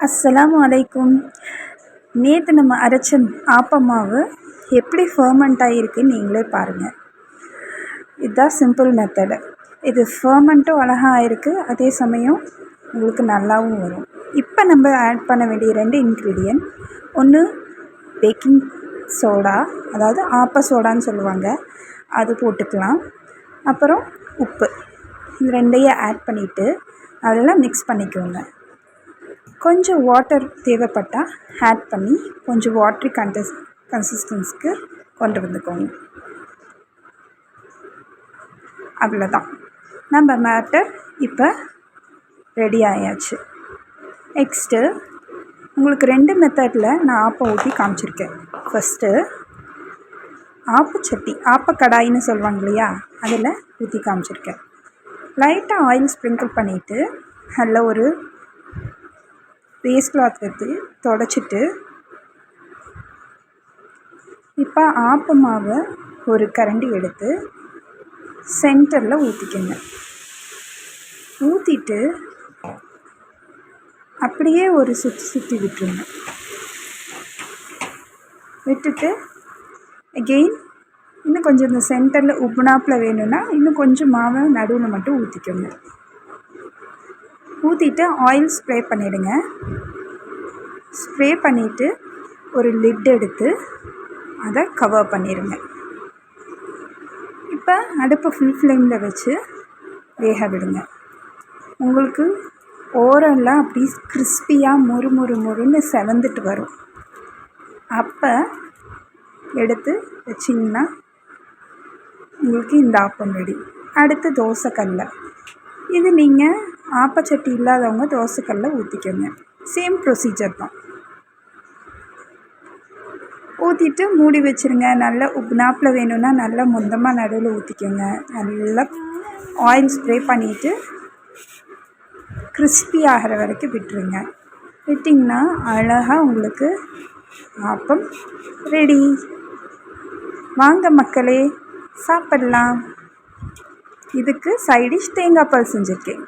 அஸ்ஸலாமு அலைக்கும். நேற்று நம்ம அரைச்ச ஆப்பமாவு எப்படி ஃபர்மெண்ட் ஆகிருக்குன்னு நீங்களே பாருங்கள். இதுதான் சிம்பிள் மெத்தடு. இது ஃபர்மெண்ட்டும் அழகாக ஆகிருக்கு, அதே சமயம் உங்களுக்கு நல்லாவும் வரும். இப்போ நம்ம ஆட் பண்ண வேண்டிய 2 இன்க்ரீடியன்ட், ஒன்று பேக்கிங் சோடா, அதாவது ஆப்ப சோடான்னு சொல்லுவாங்க, அது போட்டுக்கலாம். அப்புறம் உப்பு, இந்த 2ஐயும் ஆட் பண்ணிவிட்டு அதெல்லாம் மிக்ஸ் பண்ணிக்கோங்க. கொஞ்சம் வாட்டர் தேவைப்பட்டால் ஆட் பண்ணி கொஞ்சம் வாட்ரி கன்சிஸ்டன்ஸுக்கு கொண்டு வந்துக்கோங்க. அவ்வளோதான், நம்ம மேட்டர் இப்போ ரெடி ஆயாச்சு. நெக்ஸ்ட்டு உங்களுக்கு 2 மெத்தடில் நான் ஆப்பம் ஊற்றி காமிச்சிருக்கேன். ஃபஸ்ட்டு ஆப்பச்சட்டி, ஆப்பக்கடாயின்னு சொல்லுவாங்க இல்லையா, அதில் ஊற்றி காமிச்சிருக்கேன். லைட்டாக ஆயில் ஸ்ப்ரிங்கிள் பண்ணிவிட்டு நல்ல ஒரு வேஸ்ட் கிளாத் வச்சு தொடச்சிட்டு, இப்போ ஆப்ப மாவை ஒரு கரண்டி எடுத்து சென்டரில் ஊற்றிக்கோங்க. ஊற்றிட்டு அப்படியே ஒரு சுற்றி விட்டுருங்க. விட்டுட்டு அகெயின் இன்னும் கொஞ்சம் இந்த சென்டரில் உப்புனாப்பில் வேணும்னா இன்னும் கொஞ்சம் மாவை நடுவில் மட்டும் ஊற்றிக்கோங்க. ஊற்றிட்டு ஆயில் ஸ்ப்ரே பண்ணிவிடுங்க. ஸ்ப்ரே பண்ணிவிட்டு ஒரு லிட் எடுத்து அதை கவர் பண்ணிடுங்க. இப்போ அடுப்பு ஃபுல் ஃப்ளேமில் வச்சு வேக விடுங்க. உங்களுக்கு ஓரெல்லாம் அப்படி கிறிஸ்பியாக மொறுன்னு செவந்துட்டு வரும். அப்போ எடுத்து வச்சிங்கன்னா உங்களுக்கு இந்த ஆப்பம் ரெடி. அடுத்து தோசைக்கல்ல, இது நீங்கள் ஆப்பச்சட்டி இல்லாதவங்க தோசைக்கல்ல ஊற்றிக்கோங்க. சேம் ப்ரொசீஜர் தான். ஊற்றிட்டு மூடி வச்சுருங்க. நல்லா உப்புனாப்பில் வேணும்னா நல்லா மொந்தமாக நடுவில் ஊற்றிக்கோங்க. நல்லா ஆயில் ஸ்ப்ரே பண்ணிவிட்டு கிறிஸ்பி ஆகிற வரைக்கும் விட்டுருங்க. விட்டிங்கன்னா அழகாக உங்களுக்கு ஆப்பம் ரெடி. வாங்க மக்களே, சாப்பிடலாம். இதுக்கு சைடிஷ் தேங்காய் பால் செஞ்சுருக்கேன்.